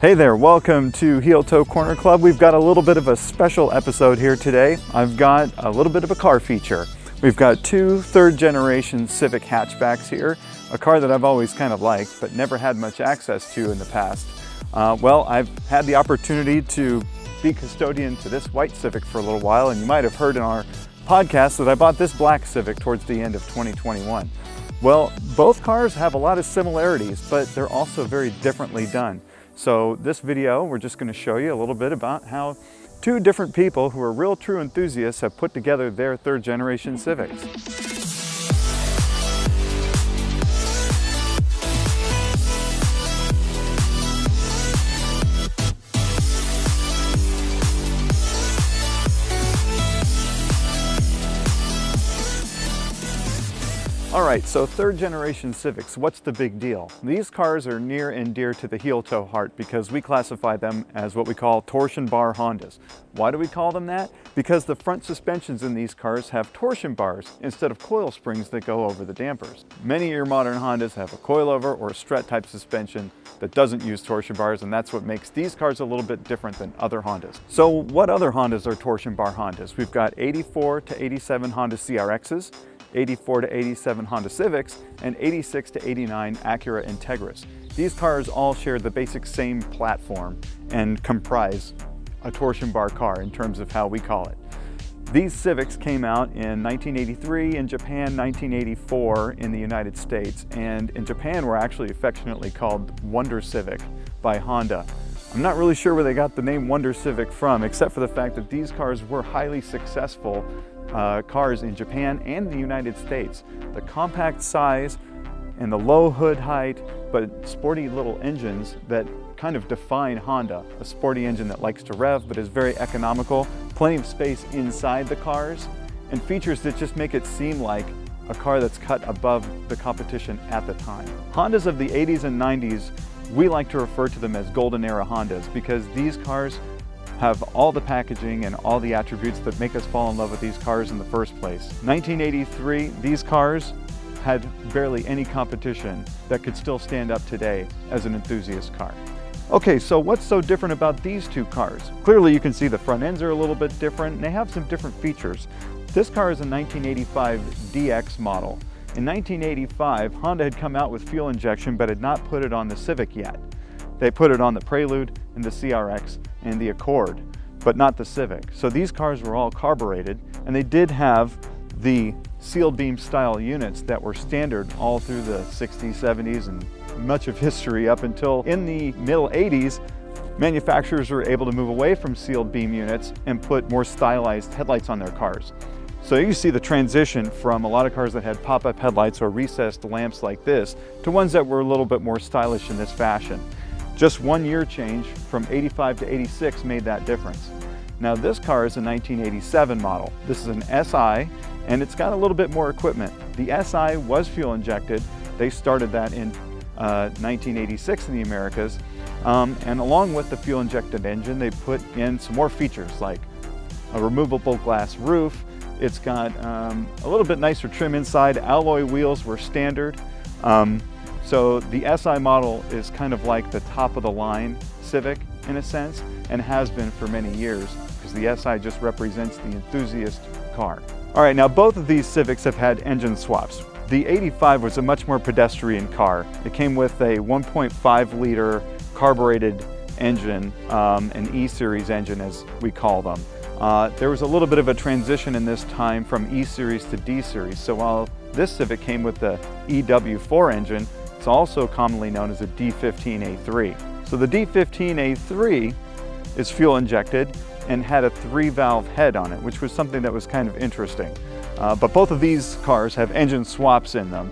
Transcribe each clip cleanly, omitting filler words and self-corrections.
Hey there, welcome to Heel Toe Corner Club. We've got a little bit of a special episode here today. I've got a little bit of a car feature. We've got two third-generation Civic hatchbacks here, a car that I've always kind of liked but never had much access to in the past. Well, I've had the opportunity to be custodian to this white Civic for a little while, and you might have heard in our podcast that I bought this black Civic towards the end of 2021. Well, both cars have a lot of similarities, but they're also very differently done. So this video, we're just going to show you a little bit about how two different people who are real true enthusiasts have put together their third generation Civics. All right, so third generation Civics, what's the big deal? These cars are near and dear to the heel toe heart because we classify them as what we call torsion bar Hondas. Why do we call them that? Because the front suspensions in these cars have torsion bars instead of coil springs that go over the dampers. Many of your modern Hondas have a coilover or a strut type suspension that doesn't use torsion bars, and that's what makes these cars a little bit different than other Hondas. So what other Hondas are torsion bar Hondas? We've got 84 to 87 Honda CRXs, 84 to 87 Honda Civics, and 86 to 89 Acura Integras. These cars all share the basic same platform and comprise a torsion bar car in terms of how we call it. These Civics came out in 1983 in Japan, 1984 in the United States, and in Japan were actually affectionately called Wonder Civic by Honda. I'm not really sure where they got the name Wonder Civic from, except for the fact that these cars were highly successful cars in Japan and the United States. The compact size and the low hood height, but sporty little engines that kind of define Honda. A sporty engine that likes to rev but is very economical, plenty of space inside the cars, and features that just make it seem like a car that's cut above the competition at the time. Hondas of the 80s and 90s, we like to refer to them as golden era Hondas because these cars have all the packaging and all the attributes that make us fall in love with these cars in the first place. 1983, these cars had barely any competition that could still stand up today as an enthusiast car. Okay, so what's so different about these two cars? Clearly you can see the front ends are a little bit different and they have some different features. This car is a 1985 DX model. In 1985, Honda had come out with fuel injection but had not put it on the Civic yet. They put it on the Prelude and the CRX and the Accord, but not the Civic. So these cars were all carbureted, and they did have the sealed beam style units that were standard all through the 60s, 70s, and much of history up until in the middle 80s. Manufacturers were able to move away from sealed beam units and put more stylized headlights on their cars. So you see the transition from a lot of cars that had pop-up headlights or recessed lamps like this to ones that were a little bit more stylish in this fashion. Just 1 year change from 85 to 86 made that difference. Now this car is a 1987 model. This is an SI and it's got a little bit more equipment. The SI was fuel injected. They started that in 1986 in the Americas. And along with the fuel injected engine, they put in some more features like a removable glass roof. It's got a little bit nicer trim inside. Alloy wheels were standard. So the SI model is kind of like the top of the line Civic in a sense, and has been for many years because the SI just represents the enthusiast car. All right, now both of these Civics have had engine swaps. The 85 was a much more pedestrian car. It came with a 1.5 liter carbureted engine, an E-Series engine as we call them. There was a little bit of a transition in this time from E-Series to D-Series. So while this Civic came with the EW4 engine, it's also commonly known as a D15A3. So the D15A3 is fuel injected and had a 3-valve head on it, which was something that was kind of interesting. But both of these cars have engine swaps in them.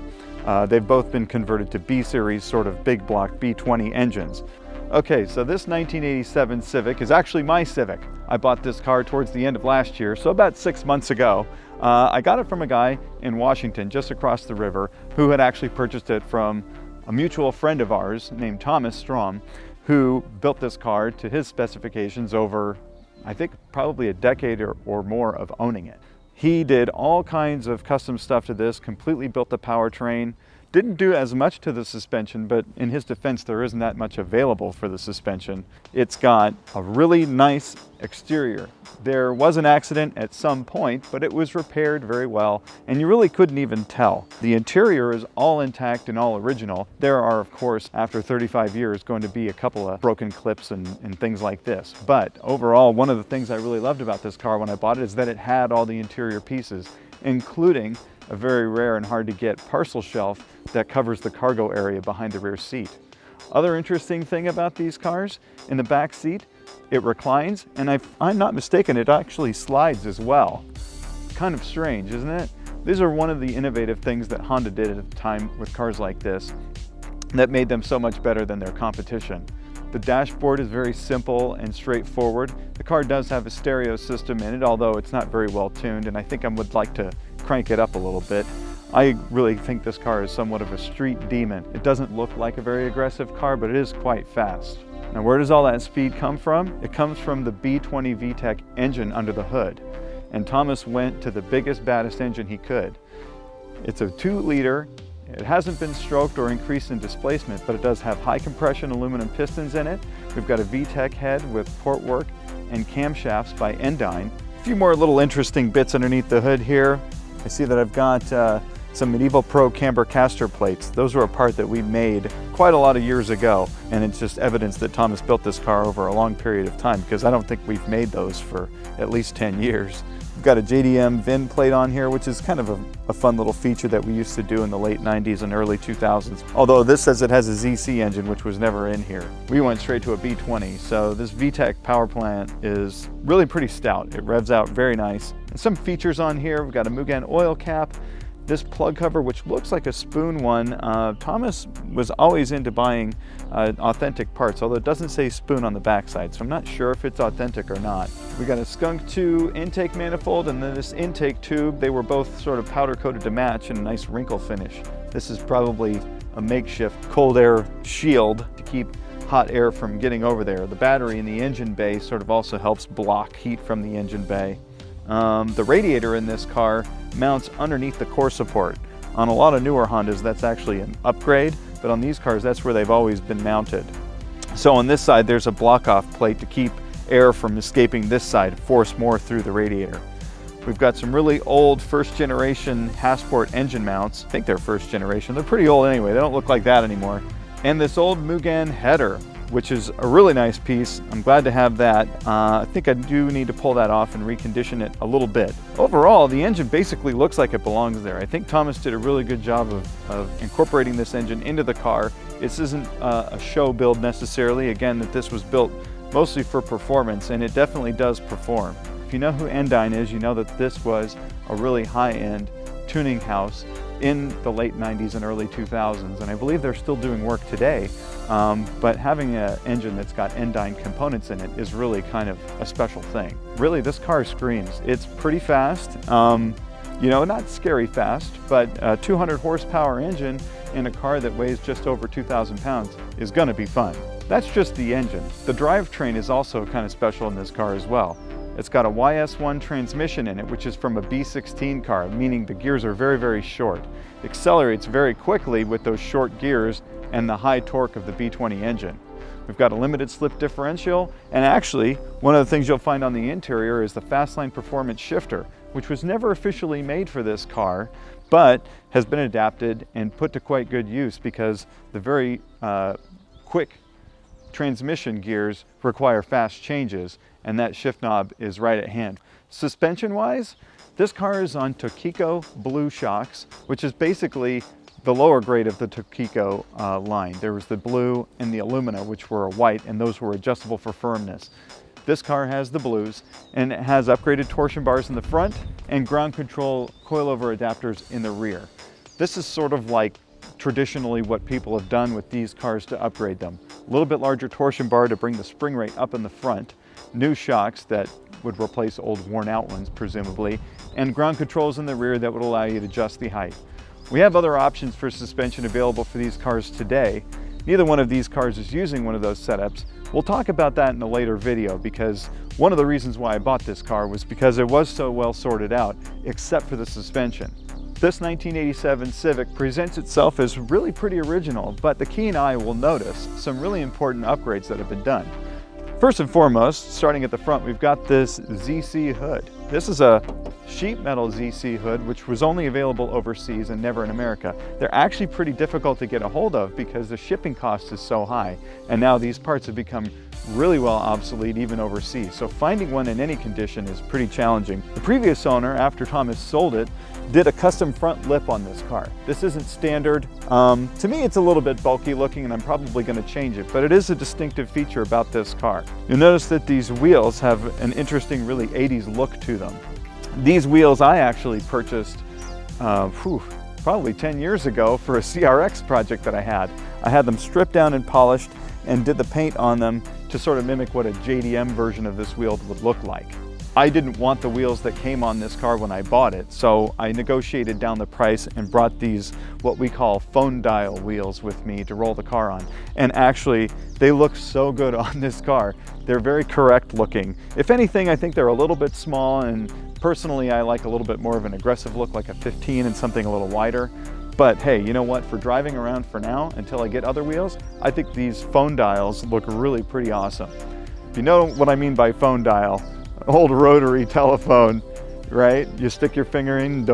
They've both been converted to B-Series sort of big block B20 engines. Okay, so this 1987 Civic is actually my Civic. I bought this car towards the end of last year, so about 6 months ago. I got it from a guy in Washington, just across the river, who had actually purchased it from a mutual friend of ours named Thomas Strom, who built this car to his specifications over, I think, probably a decade or more of owning it. He did all kinds of custom stuff to this, completely built the powertrain, Didn't do as much to the suspension, but in his defense, there isn't that much available for the suspension. It's got a really nice exterior. There was an accident at some point, but it was repaired very well, and you really couldn't even tell. The interior is all intact and all original. There are, of course, after 35 years, going to be a couple of broken clips and things like this. But overall, one of the things I really loved about this car when I bought it is that it had all the interior pieces, including a very rare and hard to get parcel shelf that covers the cargo area behind the rear seat. Other interesting thing about these cars, in the back seat, it reclines, and if I'm not mistaken, it actually slides as well. Kind of strange, isn't it? These are one of the innovative things that Honda did at the time with cars like this that made them so much better than their competition. The dashboard is very simple and straightforward. The car does have a stereo system in it, although it's not very well tuned, and I think I would like to crank it up a little bit. I really think this car is somewhat of a street demon. It doesn't look like a very aggressive car, but it is quite fast. Now, where does all that speed come from? It comes from the B20 VTEC engine under the hood. And Thomas went to the biggest, baddest engine he could. It's a 2-liter. It hasn't been stroked or increased in displacement, but it does have high compression aluminum pistons in it. We've got a VTEC head with portwork and camshafts by Endyne. A few more little interesting bits underneath the hood here. I see that I've got some Medieval Pro camber caster plates. Those were a part that we made quite a lot of years ago, and it's just evidence that Thomas built this car over a long period of time, because I don't think we've made those for at least 10 years. We've got a JDM VIN plate on here, which is kind of a fun little feature that we used to do in the late 90s and early 2000s. Although this says it has a ZC engine, which was never in here. We went straight to a B20, so this VTEC power plant is really pretty stout. It revs out very nice. And some features on here, we've got a Mugen oil cap, this plug cover, which looks like a spoon one. Thomas was always into buying authentic parts, although it doesn't say spoon on the backside, so I'm not sure if it's authentic or not. We got a Skunk 2 intake manifold, and then this intake tube. They were both sort of powder coated to match and a nice wrinkle finish. This is probably a makeshift cold air shield to keep hot air from getting over there. The battery in the engine bay sort of also helps block heat from the engine bay. The radiator in this car mounts underneath the core support. On a lot of newer Hondas, that's actually an upgrade, but on these cars, that's where they've always been mounted. So on this side, there's a block-off plate to keep air from escaping this side, force more through the radiator. We've got some really old first-generation Hasport engine mounts. I think they're first generation. They're pretty old anyway. They don't look like that anymore. And this old Mugen header, which is a really nice piece. I'm glad to have that. I think I do need to pull that off and recondition it a little bit. Overall, the engine basically looks like it belongs there. I think Thomas did a really good job of incorporating this engine into the car. This isn't a show build necessarily. Again, that this was built mostly for performance, and it definitely does perform. If you know who Endyne is, you know that this was a really high-end tuning house in the late 90s and early 2000s, and I believe they're still doing work today, but having an engine that's got Endyne components in it is really kind of a special thing. Really, this car screams. It's pretty fast, you know, not scary fast, but a 200 horsepower engine in a car that weighs just over 2,000 pounds is gonna be fun. That's just the engine. The drivetrain is also kind of special in this car as well. It's got a YS1 transmission in it, which is from a B16 car, meaning the gears are very, very short. It accelerates very quickly with those short gears and the high torque of the B20 engine. We've got a limited slip differential, and actually, one of the things you'll find on the interior is the Fastline Performance Shifter, which was never officially made for this car, but has been adapted and put to quite good use because the very quick transmission gears require fast changes, and that shift knob is right at hand. Suspension-wise, this car is on Tokiko Blue shocks, which is basically the lower grade of the Tokiko line. There was the blue and the alumina, which were white, and those were adjustable for firmness. This car has the blues, and it has upgraded torsion bars in the front and ground control coilover adapters in the rear. This is sort of like traditionally what people have done with these cars to upgrade them. A little bit larger torsion bar to bring the spring rate up in the front, new shocks that would replace old worn out ones presumably, and ground controls in the rear that would allow you to adjust the height. We have other options for suspension available for these cars today. Neither one of these cars is using one of those setups. We'll talk about that in a later video, because one of the reasons why I bought this car was because it was so well sorted out, except for the suspension. This 1987 Civic presents itself as really pretty original, but the keen eye will notice some really important upgrades that have been done. First and foremost, starting at the front, we've got this ZC hood. This is a sheet metal ZC hood, which was only available overseas and never in America. They're actually pretty difficult to get a hold of because the shipping cost is so high, and now these parts have become really well obsolete even overseas. So finding one in any condition is pretty challenging. The previous owner, after Thomas sold it, did a custom front lip on this car. This isn't standard. To me, it's a little bit bulky looking, and I'm probably going to change it, but it is a distinctive feature about this car. You'll notice that these wheels have an interesting, really 80s look to them. These wheels I actually purchased probably 10 years ago for a CRX project that I had. I had them stripped down and polished and did the paint on them to sort of mimic what a JDM version of this wheel would look like. I didn't want the wheels that came on this car when I bought it, so I negotiated down the price and brought these, what we call phone dial wheels, with me to roll the car on. And actually, they look so good on this car. They're very correct looking. If anything, I think they're a little bit small, and personally, I like a little bit more of an aggressive look, like a 15 and something a little wider. But hey, you know what? For driving around for now, until I get other wheels, I think these phone dials look really pretty awesome. If you know what I mean by phone dial, old rotary telephone, right? You stick your finger in,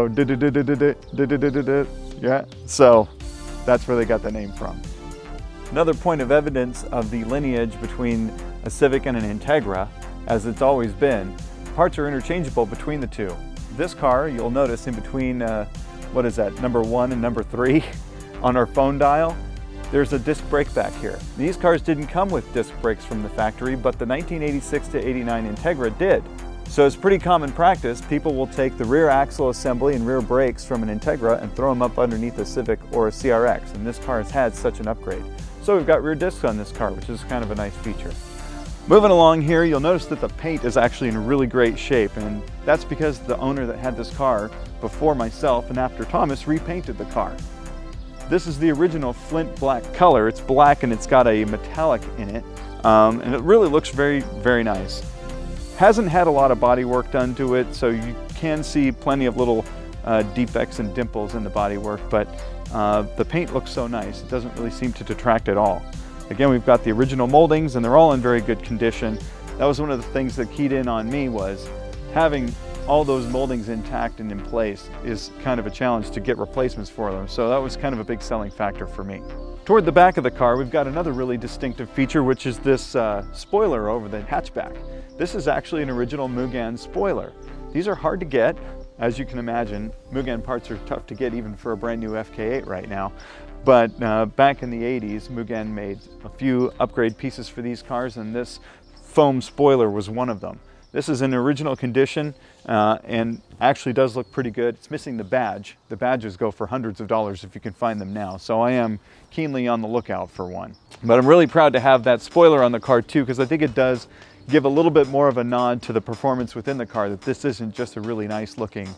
yeah, so that's where they got the name from. Another point of evidence of the lineage between a Civic and an Integra, as it's always been, parts are interchangeable between the two. This car, you'll notice in between, what is that, number 1 and number 3 on our phone dial, there's a disc brake back here. These cars didn't come with disc brakes from the factory, but the 1986 to 89 Integra did. So it's pretty common practice. People will take the rear axle assembly and rear brakes from an Integra and throw them up underneath a Civic or a CRX, and this car has had such an upgrade. So we've got rear discs on this car, which is kind of a nice feature. Moving along here, you'll notice that the paint is actually in really great shape, and that's because the owner that had this car before myself and after Thomas repainted the car. This is the original flint black color. It's black and it's got a metallic in it, and it really looks very, very nice. Hasn't had a lot of body work done to it, so you can see plenty of little defects and dimples in the bodywork, but the paint looks so nice. It doesn't really seem to detract at all. Again, we've got the original moldings and they're all in very good condition. That was one of the things that keyed in on me, was having all those moldings intact and in place is kind of a challenge to get replacements for them. So that was kind of a big selling factor for me. Toward the back of the car, we've got another really distinctive feature, which is this spoiler over the hatchback. This is actually an original Mugen spoiler. These are hard to get. As you can imagine, Mugen parts are tough to get even for a brand new FK8 right now. But back in the 80s, Mugen made a few upgrade pieces for these cars, and this foam spoiler was one of them. This is in original condition and actually does look pretty good. It's missing the badge. The badges go for hundreds of dollars if you can find them now, so I am keenly on the lookout for one. But I'm really proud to have that spoiler on the car too, because I think it does give a little bit more of a nod to the performance within the car, that this isn't just a really nice looking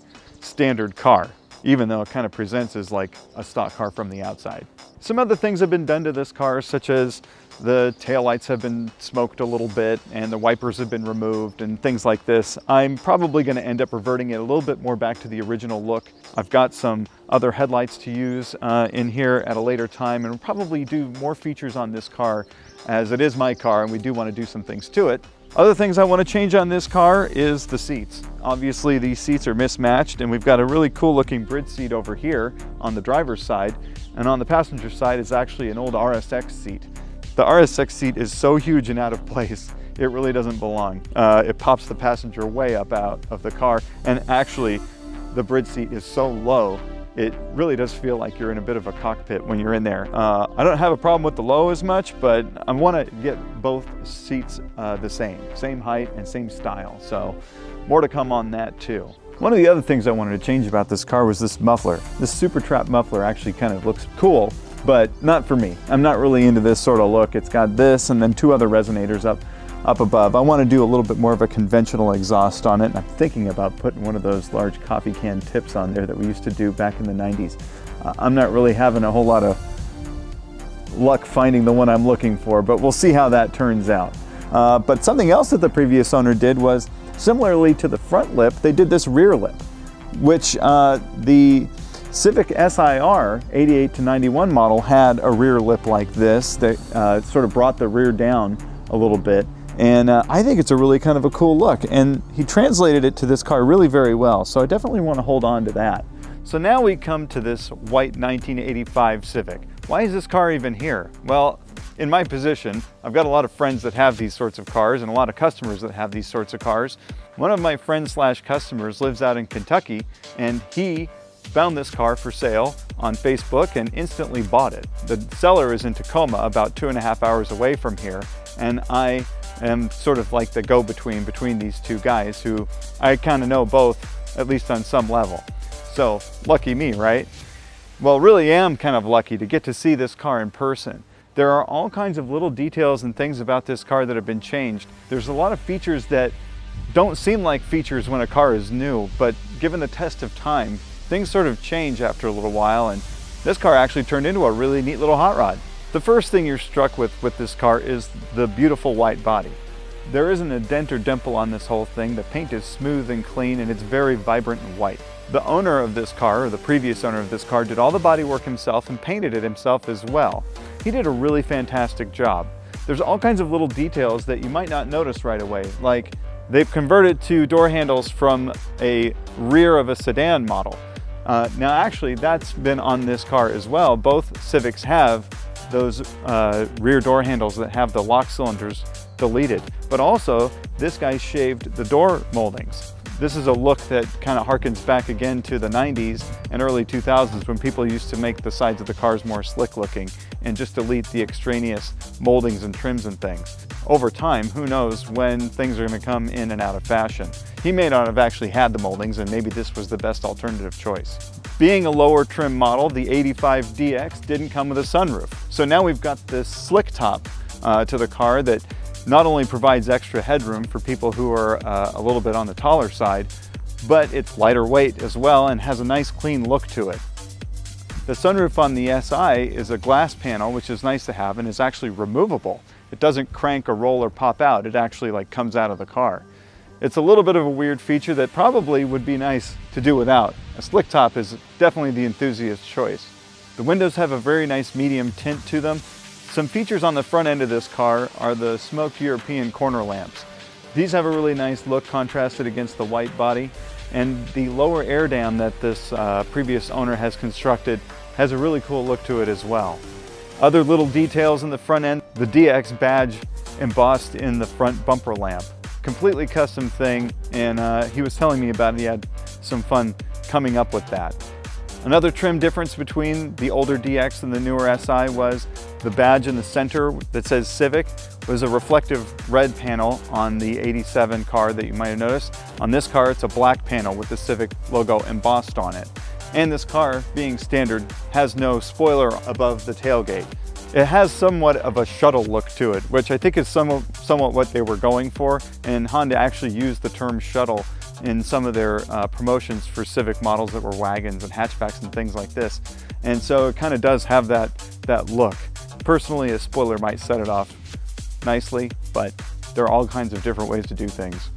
standard car, even though it kind of presents as like a stock car from the outside. Some other things have been done to this car, such as the taillights have been smoked a little bit and the wipers have been removed and things like this. I'm probably going to end up reverting it a little bit more back to the original look. I've got some other headlights to use in here at a later time, and we'll probably do more features on this car, as it is my car and we do want to do some things to it. Other things I want to change on this car is the seats. Obviously these seats are mismatched, and we've got a really cool looking bridge seat over here on the driver's side, and on the passenger side is actually an old RSX seat. The RSX seat is so huge and out of place, it really doesn't belong. It pops the passenger way up out of the car, and actually the bridge seat is so low, it really does feel like you're in a bit of a cockpit when you're in there. I don't have a problem with the low as much, but I want to get both seats the same height and same style, so more to come on that too. One of the other things I wanted to change about this car was this muffler. This Super Trap muffler actually kind of looks cool, but not for me. I'm not really into this sort of look. It's got this and then two other resonators up above. I want to do a little bit more of a conventional exhaust on it, and I'm thinking about putting one of those large coffee can tips on there that we used to do back in the 90s. I'm not really having a whole lot of luck finding the one I'm looking for, but we'll see how that turns out. But something else that the previous owner did was, similarly to the front lip, they did this rear lip, which the Civic SIR 88 to 91 model had a rear lip like this that sort of brought the rear down a little bit. And I think it's a really kind of a cool look. And he translated it to this car really very well. So I definitely want to hold on to that. So now we come to this white 1985 Civic. Why is this car even here? Well, in my position, I've got a lot of friends that have these sorts of cars and a lot of customers that have these sorts of cars. One of my friends slash customers lives out in Kentucky, and he found this car for sale on Facebook and instantly bought it. The seller is in Tacoma, about 2.5 hours away from here, and I am sort of like the go-between between these two guys who I kind of know both, at least on some level. So lucky me, right? Well, really am kind of lucky to get to see this car in person. There are all kinds of little details and things about this car that have been changed. There's a lot of features that don't seem like features when a car is new, but given the test of time, things sort of change after a little while, and this car actually turned into a really neat little hot rod. The first thing you're struck with this car is the beautiful white body. There isn't a dent or dimple on this whole thing. The paint is smooth and clean, and it's very vibrant and white. The owner of this car, or the previous owner of this car, did all the bodywork himself and painted it himself as well. He did a really fantastic job. There's all kinds of little details that you might not notice right away, like they've converted two door handles from a rear of a sedan model. Now actually that's been on this car as well. Both Civics have those rear door handles that have the lock cylinders deleted, but also this guy shaved the door moldings. This is a look that kind of harkens back again to the 90s and early 2000s when people used to make the sides of the cars more slick looking and just delete the extraneous moldings and trims and things. Over time, who knows when things are going to come in and out of fashion. He may not have actually had the moldings, and maybe this was the best alternative choice. Being a lower trim model, the 85DX didn't come with a sunroof. So now we've got this slick top to the car that not only provides extra headroom for people who are a little bit on the taller side, but it's lighter weight as well and has a nice clean look to it. The sunroof on the SI is a glass panel, which is nice to have and is actually removable. It doesn't crank or roll or pop out. It actually like comes out of the car. It's a little bit of a weird feature that probably would be nice to do without. A slick top is definitely the enthusiast choice. The windows have a very nice medium tint to them. Some features on the front end of this car are the smoked European corner lamps. These have a really nice look contrasted against the white body, and the lower air dam that this previous owner has constructed has a really cool look to it as well. Other little details in the front end, the DX badge embossed in the front bumper lamp. Completely custom thing, and he was telling me about it. He had some fun coming up with that. Another trim difference between the older DX and the newer SI was the badge in the center that says Civic was a reflective red panel on the 87 car that you might have noticed. On this car, it's a black panel with the Civic logo embossed on it. And this car, being standard, has no spoiler above the tailgate. It has somewhat of a shuttle look to it, which I think is somewhat what they were going for, and Honda actually used the term shuttle in some of their promotions for Civic models that were wagons and hatchbacks and things like this. And so it kind of does have that look. Personally, a spoiler might set it off nicely, but there are all kinds of different ways to do things.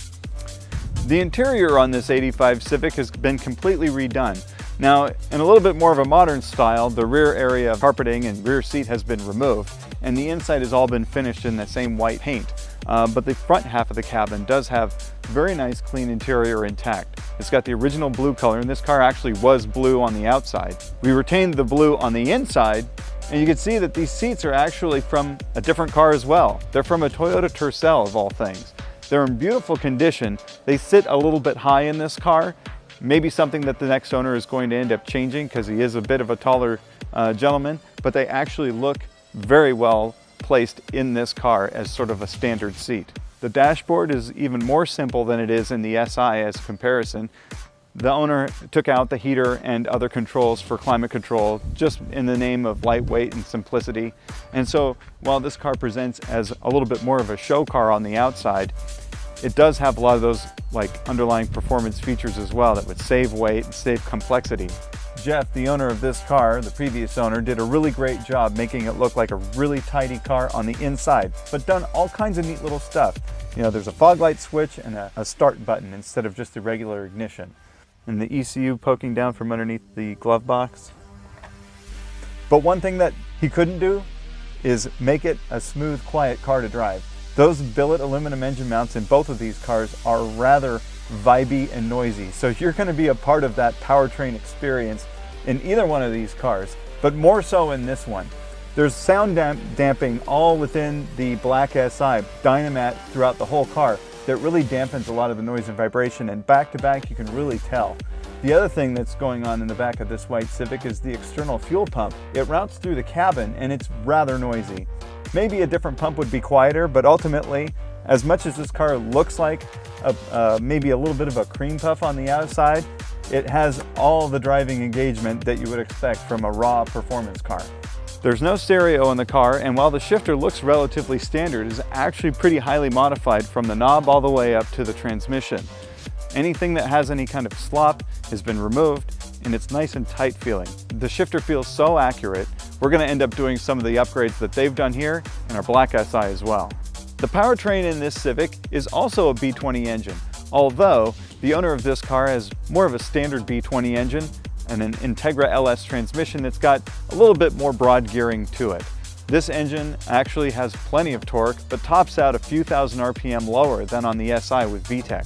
The interior on this 85 Civic has been completely redone. Now, in a little bit more of a modern style, the rear area of carpeting and rear seat has been removed, and the inside has all been finished in the same white paint. But the front half of the cabin does have very nice clean interior intact. It's got the original blue color, and this car actually was blue on the outside. We retained the blue on the inside, and you can see that these seats are actually from a different car as well. They're from a Toyota Tercel of all things. They're in beautiful condition. They sit a little bit high in this car. Maybe something that the next owner is going to end up changing because he is a bit of a taller gentleman, but they actually look very well placed in this car as sort of a standard seat. The dashboard is even more simple than it is in the SI as comparison. The owner took out the heater and other controls for climate control just in the name of lightweight and simplicity. And so while this car presents as a little bit more of a show car on the outside, it does have a lot of those like underlying performance features as well that would save weight and save complexity. Jeff, the owner of this car, the previous owner, did a really great job making it look like a really tidy car on the inside, but done all kinds of neat little stuff. You know, there's a fog light switch and a start button instead of just the regular ignition. and the ECU poking down from underneath the glove box. But one thing that he couldn't do is make it a smooth, quiet car to drive. Those billet aluminum engine mounts in both of these cars are rather vibey and noisy. So you're going to be a part of that powertrain experience in either one of these cars, but more so in this one. There's sound damping all within the Black SI, Dynamat throughout the whole car, that really dampens a lot of the noise and vibration, and back to back you can really tell. The other thing that's going on in the back of this white Civic is the external fuel pump. It routes through the cabin and it's rather noisy. Maybe a different pump would be quieter, but ultimately, as much as this car looks like maybe a little bit of a cream puff on the outside, it has all the driving engagement that you would expect from a raw performance car. There's no stereo in the car, and while the shifter looks relatively standard, it is actually pretty highly modified from the knob all the way up to the transmission. Anything that has any kind of slop has been removed, and it's nice and tight feeling. The shifter feels so accurate, we're going to end up doing some of the upgrades that they've done here in our Black SI as well. The powertrain in this Civic is also a B20 engine, although the owner of this car has more of a standard B20 engine and an Integra LS transmission that's got a little bit more broad gearing to it. This engine actually has plenty of torque, but tops out a few thousand RPM lower than on the SI with VTEC.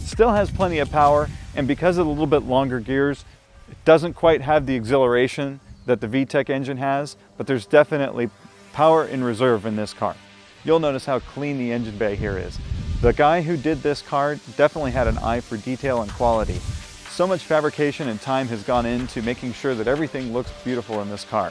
Still has plenty of power, and because of the little bit longer gears, it doesn't quite have the exhilaration that the VTEC engine has, but there's definitely power in reserve in this car. You'll notice how clean the engine bay here is. The guy who did this car definitely had an eye for detail and quality. So much fabrication and time has gone into making sure that everything looks beautiful in this car.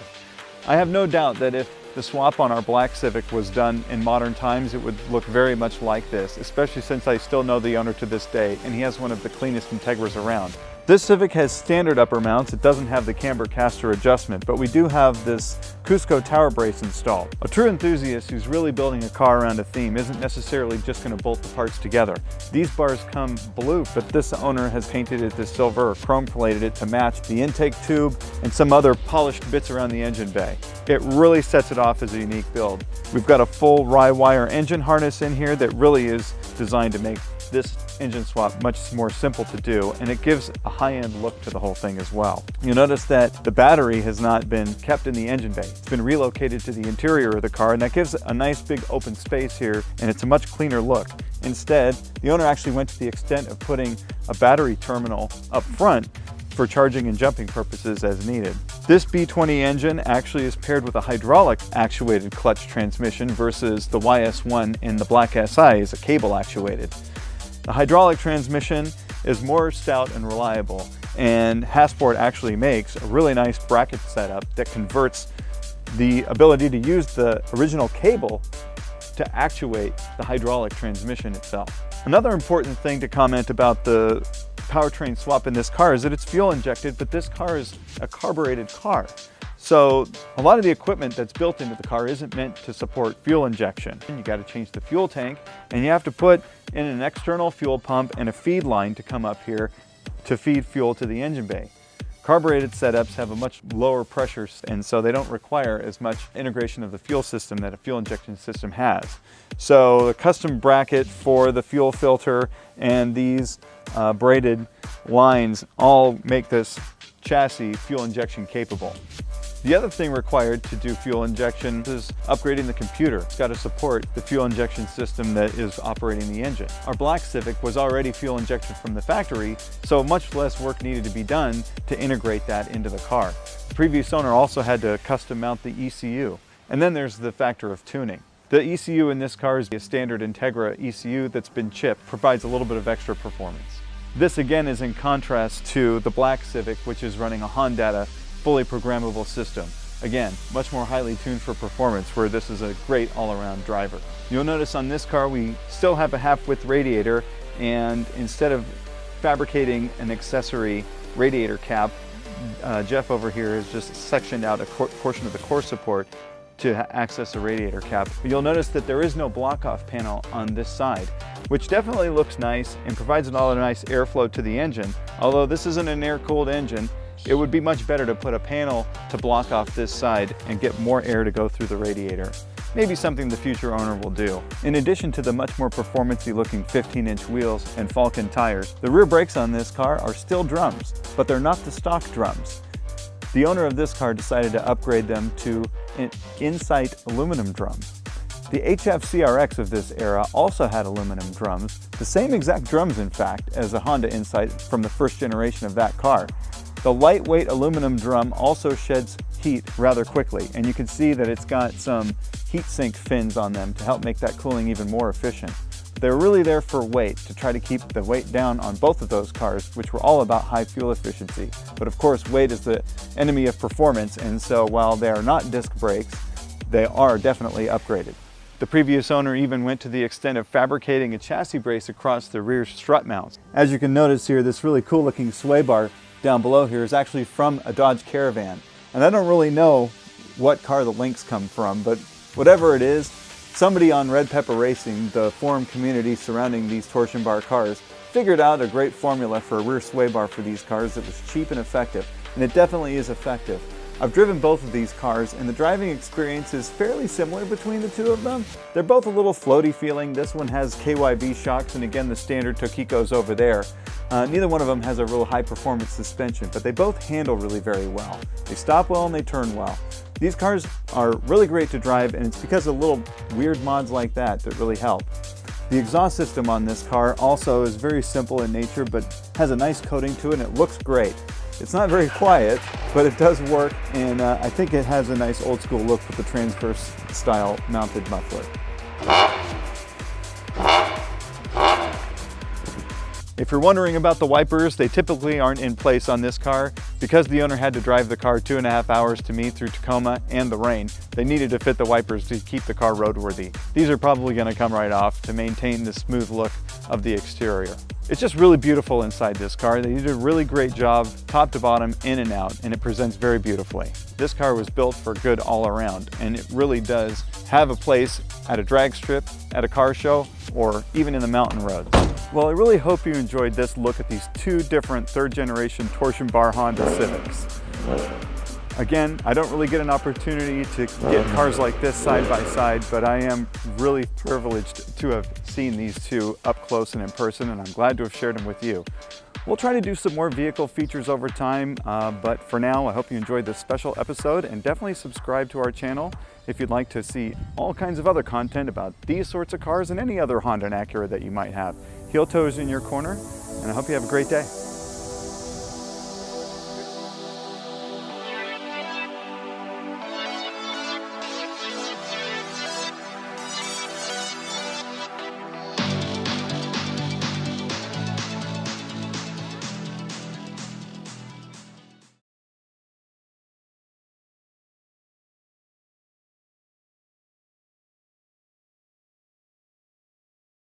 I have no doubt that if the swap on our Black Civic was done in modern times, it would look very much like this, especially since I still know the owner to this day, and he has one of the cleanest Integras around. This Civic has standard upper mounts. It doesn't have the camber caster adjustment, but we do have this Cusco tower brace installed. A true enthusiast who's really building a car around a theme isn't necessarily just going to bolt the parts together. These bars come blue, but this owner has painted it this silver or chrome plated it to match the intake tube and some other polished bits around the engine bay. It really sets it off as a unique build. We've got a full rye wire engine harness in here that really is designed to make this engine swap much more simple to do, and it gives a high-end look to the whole thing as well. You'll notice that the battery has not been kept in the engine bay. It's been relocated to the interior of the car, and that gives a nice big open space here, and it's a much cleaner look. Instead, the owner actually went to the extent of putting a battery terminal up front for charging and jumping purposes as needed. This B20 engine actually is paired with a hydraulic actuated clutch transmission versus the YS1 in the Black SI is a cable actuated. The hydraulic transmission is more stout and reliable, and Hasport actually makes a really nice bracket setup that converts the ability to use the original cable to actuate the hydraulic transmission itself. Another important thing to comment about the powertrain swap in this car is that it's fuel injected, but this car is a carbureted car. So a lot of the equipment that's built into the car isn't meant to support fuel injection. You got to change the fuel tank, and you have to put in an external fuel pump and a feed line to come up here to feed fuel to the engine bay. Carbureted setups have a much lower pressure, and so they don't require as much integration of the fuel system that a fuel injection system has. So the custom bracket for the fuel filter and these braided lines all make this chassis fuel injection capable. The other thing required to do fuel injection is upgrading the computer. It's got to support the fuel injection system that is operating the engine. Our Black Civic was already fuel injected from the factory, so much less work needed to be done to integrate that into the car. The previous owner also had to custom mount the ECU. And then there's the factor of tuning. The ECU in this car is a standard Integra ECU that's been chipped, provides a little bit of extra performance. This again is in contrast to the Black Civic, which is running a Honda fully programmable system. Again, much more highly tuned for performance, where this is a great all-around driver. You'll notice on this car we still have a half-width radiator, and instead of fabricating an accessory radiator cap, Jeff over here has just sectioned out a portion of the core support to access the radiator cap. But you'll notice that there is no block-off panel on this side, which definitely looks nice and provides a lot of nice airflow to the engine. Although this isn't an air-cooled engine, it would be much better to put a panel to block off this side and get more air to go through the radiator. maybe something the future owner will do. In addition to the much more performance-y looking 15-inch wheels and Falcon tires, the rear brakes on this car are still drums, but they're not the stock drums. The owner of this car decided to upgrade them to Insight aluminum drums. The HF CRX of this era also had aluminum drums, the same exact drums in fact as the Honda Insight from the first generation of that car. The lightweight aluminum drum also sheds heat rather quickly, and you can see that it's got some heat sink fins on them to help make that cooling even more efficient. They're really there for weight, to try to keep the weight down on both of those cars, which were all about high fuel efficiency. But of course, weight is the enemy of performance, and so while they are not disc brakes, they are definitely upgraded. The previous owner even went to the extent of fabricating a chassis brace across the rear strut mounts. As you can notice here, this really cool looking sway bar down below here is actually from a Dodge Caravan. And I don't really know what car the links come from, but whatever it is, somebody on Red Pepper Racing, the forum community surrounding these torsion bar cars, figured out a great formula for a rear sway bar for these cars that was cheap and effective, and it definitely is effective. I've driven both of these cars, and the driving experience is fairly similar between the two of them. They're both a little floaty feeling. This one has KYB shocks, and again the standard Tokiko's over there. Neither one of them has a real high performance suspension, but they both handle really very well. They stop well and they turn well. These cars are really great to drive, and it's because of little weird mods like that that really help. The exhaust system on this car also is very simple in nature, but has a nice coating to it and it looks great. It's not very quiet, but it does work, and I think it has a nice old school look with the transverse style mounted muffler. If you're wondering about the wipers, they typically aren't in place on this car. Because the owner had to drive the car 2.5 hours to me through Tacoma and the rain, they needed to fit the wipers to keep the car roadworthy. These are probably going to come right off to maintain the smooth look of the exterior. It's just really beautiful inside this car. They did a really great job, top to bottom, in and out, and it presents very beautifully. This car was built for good all around, and it really does have a place at a drag strip, at a car show, or even in the mountain roads. Well, I really hope you enjoyed this look at these two different third-generation torsion bar Honda Civics. Again, I don't really get an opportunity to get cars like this side by side, but I am really privileged to have seen these two up close and in person, and I'm glad to have shared them with you. We'll try to do some more vehicle features over time, but for now, I hope you enjoyed this special episode, and definitely subscribe to our channel if you'd like to see all kinds of other content about these sorts of cars and any other Honda and Acura that you might have. Heel toe is in your corner, and I hope you have a great day.